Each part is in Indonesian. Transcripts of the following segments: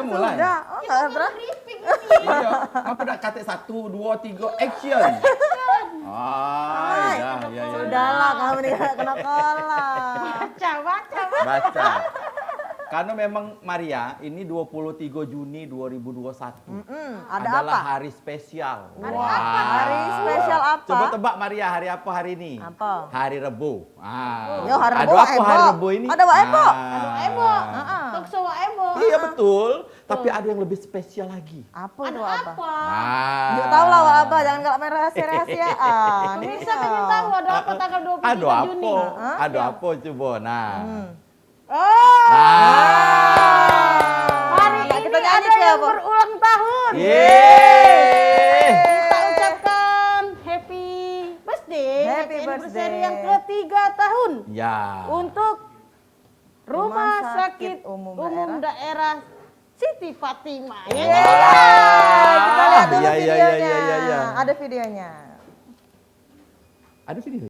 mulai. Sudah. Oh, enggak berapa. Briefing Iya, apa dah kata 1, 2, 3 action. Ah, ya. Sudahlah kamu nih kena kalah. baca. Baca. Karena memang Maria ini 23 Juni 2021. Ada adalah apa? hari spesial. Hari Wah. apa? Hari spesial apa? Coba tebak Maria, hari apa hari ini? Apa? Hari Rebo. Yo, hari Ada Rebo, apa Ebo. hari Rebo ini? Ada Wak Ebo. Aduh, Ebo. Tokso Wak Ebo. Iya betul, tapi ada yang lebih spesial lagi. Apa itu Ada apa? apa? Yuk tahu lah Wak Aba, jangan kalau main rahasia-rahasiaan. Bisa pengen tahu ada apa tanggal 23 Ada Juni? apa? Ada apa coba? Nah. Oh, hari Nah, ini kita nyanyi ada ke yang apa? berulang tahun. Yeay. Kita ucapkan happy birthday. Happy anniversary birthday. yang ke-3 tahun. Ya. Untuk Rumah Rumah Sakit Sakit Umum Daerah Siti Fatimah. Ya, Kita lihat dulu Iya, iya, videonya. iya. Ada videonya. Ada video.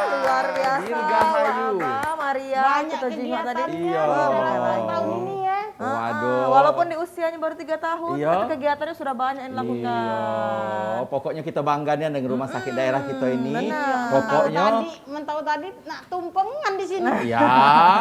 Luar biasa. Dirgahayu. Wak Aba, Maria, Banyak kita jenguk tadi. kegiatannya Iya. dalam tahun ini ya. Waduh. Walaupun di usianya baru 3 tahun, Iya. tapi kegiatannya sudah banyak yang dilakukan. Iya, pokoknya kita bangganya dengan rumah sakit daerah kita ini. benar. Pokoknya Mentau tadi nak tumpengan di sini. ya,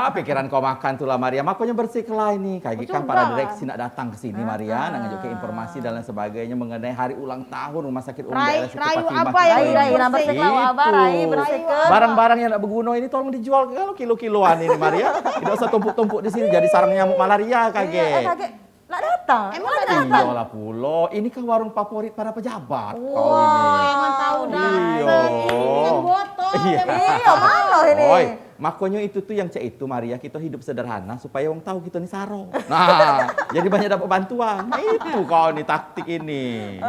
pikiran kau makan tuh lah Maria. Makanya bersihlah ini. Kayak kan Sudah. para direksi nak datang ke sini Maria, nak ngajukin informasi dan lain sebagainya mengenai hari ulang tahun rumah sakit umum daerah Siti Rayu Fatimah apa kita yang ini. Rai, nah bersihlah Wak Aba, Rai, Itu. bersihkan. Barang-barang yang nak berguna ini tolong dijual kalau kilo-kiloan ini Maria. Tidak usah tumpuk-tumpuk di sini jadi sarang nyamuk malaria Iya, kaget. kaget. Nak datang. Emang Nak nak datang. Iyalah pulo, ini kan warung favorit para pejabat. Kau Oh, ini. emang tahu dah. Iya. Ini dengan botol. Iya. yang Iya, mana ini? Oi, Makanya itu tuh yang cek itu Maria, kita hidup sederhana supaya orang tahu kita nih saro. Nah, jadi banyak dapat bantuan. Nah, itu kau nih taktik ini.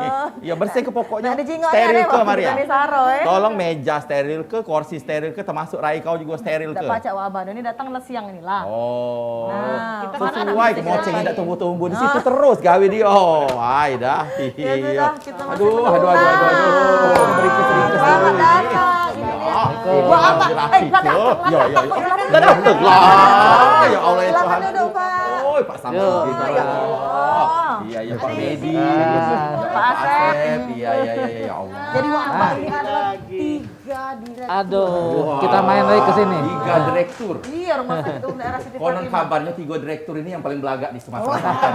Ya bersih ke pokoknya. Nah, di jingoknya Steril ada ke waktu Maria. kita nih saro, Tolong meja steril ke, kursi steril ke, termasuk rai kau juga steril Tidak ke. pacak wabah, ini datang le siang ini lah. Oh, Nah, kita kan sesuai anak kemoceng mesti tidak kita tumbuh-tumbuh di situ terus gawe dia. Oh, ay dah. Ya sudah, kita masih Aduh. Beri Selamat datang. Buat apa? Ya, ya, ya. Udah datang lah. Ya Allah ya Silakan Tuhan. duduk, Pak. Oh, Pak Samsudin. Ya Allah. Iya, ya Pak Medi. Pak Asep. Iya, iya, iya, ya Allah. Jadi wabah ini adalah 3 direktur. Aduh, kita main lagi ke sini. 3 direktur. Iya, rumah sakit umum daerah Siti Konon Fatimah. kabarnya 3 direktur ini yang paling belagak di Sumatera Selatan.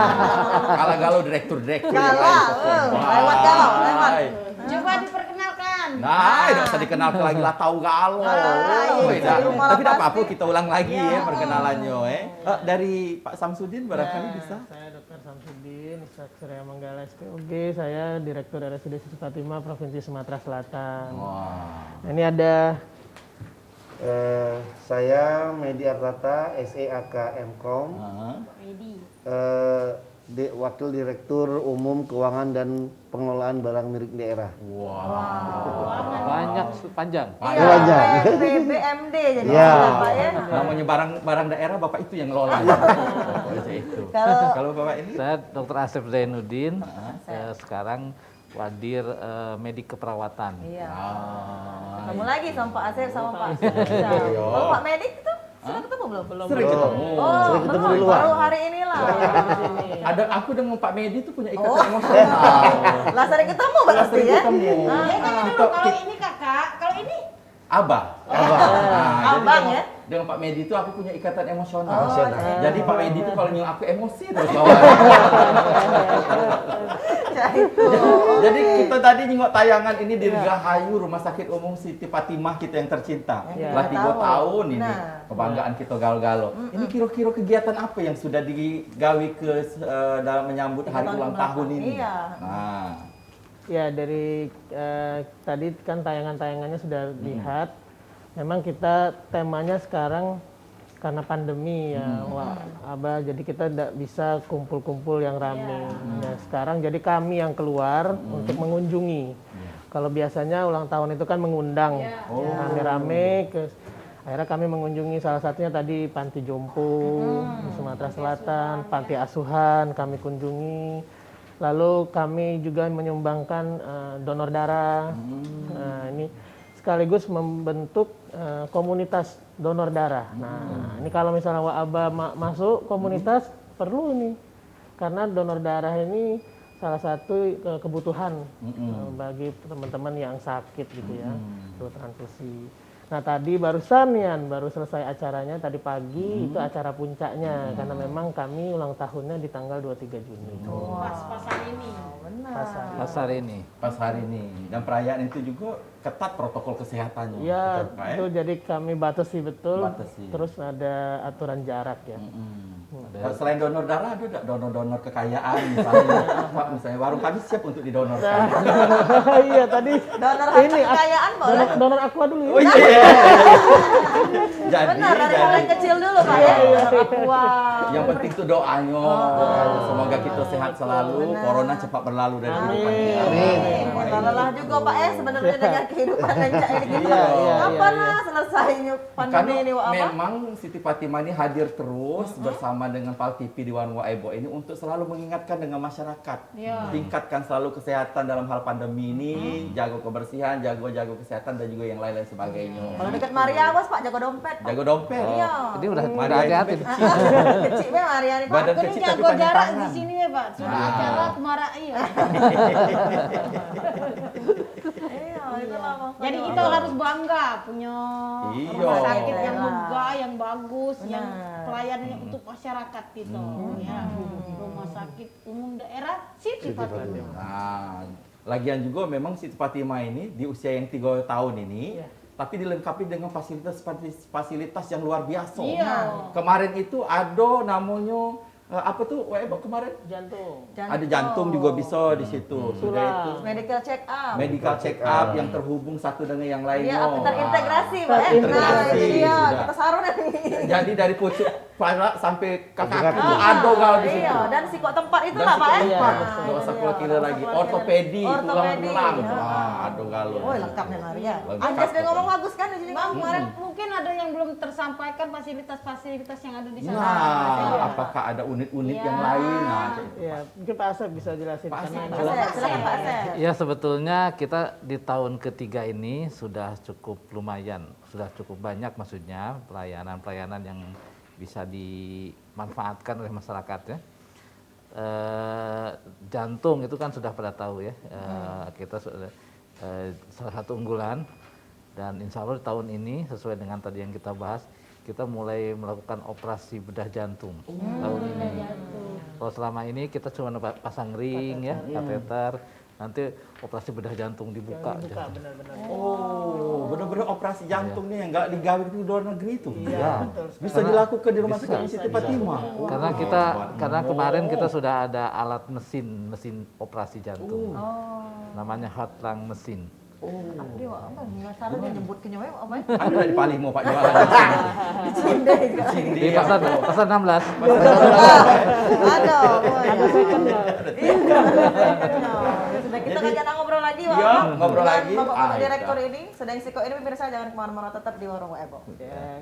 Kalah galau direktur-direktur yang Galau, lain. lewat galau, lewat. Ay. Coba diperkenalkan. Nah, tidak usah dikenal lagi lah tahu galau. iya, Dah. malah Tapi tidak apa-apa pasti. kita ulang lagi ya perkenalannya. Dari Pak Samsudin barangkali bisa. Saya Dr. Samsudin, Surya Manggala SPOG, saya Direktur RSUD Siti Fatimah Provinsi Sumatera Selatan. Wah. Nah, ini ada Saya Medi Artata, SEAK Mkom, Wakil Direktur Umum Keuangan dan Pengelolaan Barang Milik Daerah. Banyak panjang. Iya, Banyak. PBMD jadi Iya. Pak ya. Namanya barang daerah Bapak itu yang ngelola. Pokoknya itu. Kalau Bapak ini Saya Dr. Asep Zainuddin, sekarang Wadir Medik Keperawatan. Iya. Ah, Ketemu lagi sama Pak Asep sama Pak. Iya. Kalau Pak Medik itu sudah ketemu belum? sering ketemu. Oh, Sering ketemu belum. di luar. Baru hari ini lah. Ada aku dengan Pak Medi itu punya ikatan Oh. emosional. Lah sering ketemu berarti Sering ya. ketemu. Ya tanya dulu kalau ini kakak, kalau ini Abah. Abang ya? Dengan Pak Medi itu aku punya ikatan emosional. Oh, Jadi Pak Medi itu kalau nyuruh aku emosi terus bawah. Ya itu. Jadi kita tadi nengok tayangan ini di Rahayu Rumah Sakit Umum Siti Fatimah kita yang tercinta. Yang Setelah 3 kita tahu. tahun ini Nah. kebanggaan kita galo-galo. Ini kira-kira kegiatan apa yang sudah digawi dalam menyambut hari ulang tahun ini? Iya. Nah, ya dari tadi kan tayangan-tayangannya sudah lihat. Memang kita temanya sekarang karena pandemi ya, wah, Abah, jadi kita tidak bisa kumpul-kumpul yang rame. Nah, sekarang jadi kami yang keluar untuk mengunjungi. Kalau biasanya ulang tahun itu kan mengundang rame-rame ke. Akhirnya kami mengunjungi salah satunya tadi Panti Jompo di Sumatera Selatan, Panti Asuhan kami kunjungi. Lalu kami juga menyumbangkan donor darah. Nah, ini sekaligus membentuk komunitas donor darah. Nah, ini kalau misalnya Wa'aba masuk komunitas perlu ini. Karena donor darah ini salah satu kebutuhan bagi teman-teman yang sakit gitu ya, perlu transfusi. Nah, tadi baru selesai acaranya tadi pagi, itu acara puncaknya karena memang kami ulang tahunnya di tanggal 23 Juni. pas-pasan ini. Pasar ini. pas hari ini dan perayaan itu juga ketat protokol kesehatannya. Ya, Betul, Pak, ya? itu jadi kami batasi betul. Batasi. Terus ada aturan jarak ya. Nah, selain donor darah, ada nggak donor-donor kekayaan misalnya? Pak, misalnya warung kami siap untuk didonorkan. Iya, tadi Donor harta ini kekayaan boleh. donor aqua dulu ya. Oh iya. Jadi, Benar, dari mulai kecil dulu Pak ya. Donor aqua. yang penting tuh doanya. Semoga kita sehat selalu, corona cepat berlalu dari kehidupan kita. Kita lelah juga Pak ya sebenarnya dengan kehidupan lencak ini kita. Kapan lah selesainya pandemi Karena ini Wak apa? memang Siti Fatimah ini hadir terus bersama dengan Pal TV di Wanwa Ebo ini untuk selalu mengingatkan dengan masyarakat. Tingkatkan selalu kesehatan dalam hal pandemi ini, jaga kebersihan, jaga kesehatan dan juga yang lain-lain sebagainya. Kalau dekat Maria awas Pak jaga dompet. Pak. Jaga dompet. Iya. Ini udah Maria hati-hati. itu Kecilnya Maria nih Pak. Badan Ini kecil tapi jago panjang jarak tangan. di sini ya Pak. Sudah acara kemarin iya. Iya, itulah Pak. Jadi kita harus bangga punya Iya. rumah sakit yang Iya. megah, yang bagus, yang Benar. pelayanannya untuk masyarakat kita. Ya. Rumah sakit umum daerah Siti Fatimah. Nah, lagian juga memang Siti Fatimah ini di usia yang 3 tahun ini, tapi dilengkapi dengan fasilitas yang luar biasa. Iya. Kemarin itu ada namanya Apa tuh WEBO kemarin? Jantung. Ada jantung juga bisa di situ. Sudah itu Medical check up. medical check up yang terhubung satu dengan yang lainnya. Iya, terintegrasi, Pak. Terintegrasi, Nah, iya, sudah. kita sarung nih. Jadi dari pucuk kepala sampai kaki Kaki. itu ada kalau di situ. Iya, dan psiko tempat itu Dan lah, Pak. tempat, Nah, nggak itu usah dia. keluar kilo lagi. Keluar kilo. Ortopedi, Ortopedi. tulang-tulang. Ya. Aduh galau. Oh, lengkap nih Maria. Lengkap Anjas dia ngomong pokoknya. bagus kan di sini, Bang, Bang. kemarin mungkin ada yang belum tersampaikan fasilitas-fasilitas yang ada di sana. Nah, apakah ada unit-unit yang lain? Nah, Ya, mungkin Pak Asep bisa jelasin. Pak Asep, karena- Asep, silakan Pak Asep. Ya sebetulnya kita di tahun ketiga ini sudah cukup lumayan, sudah cukup banyak maksudnya pelayanan-pelayanan yang bisa dimanfaatkan oleh masyarakat ya. Jantung itu kan sudah pada tahu ya, kita sudah salah satu unggulan dan insya Allah di tahun ini sesuai dengan tadi yang kita bahas, kita mulai melakukan operasi bedah jantung tahun ini. Kalau selama ini kita cuma pasang ring ya, kateter, nanti operasi bedah jantung dibuka. Buka benar-benar. oh, benar-benar operasi jantung nih yang nggak digawe di luar negeri itu. Iya, betul. Bisa dilakukan di rumah sakit Siti Fatimah. Karena kemarin kita sudah ada alat mesin operasi jantung. Namanya heart lung mesin. Dia apa? Nggak salah dia nyebut ke nyonya apa? Ada di Palimo Pak jualan di sini. Cinde. Sini Di pasar 16. Aduh, Ada second ya. sudah kita ngajak ngobrol lagi, Pak. Iya, ngobrol Dengan lagi. Bapak Ah, Direktur ini, sedang Siko ini pemirsa jangan kemana-mana tetap di warung WEBO. Ya.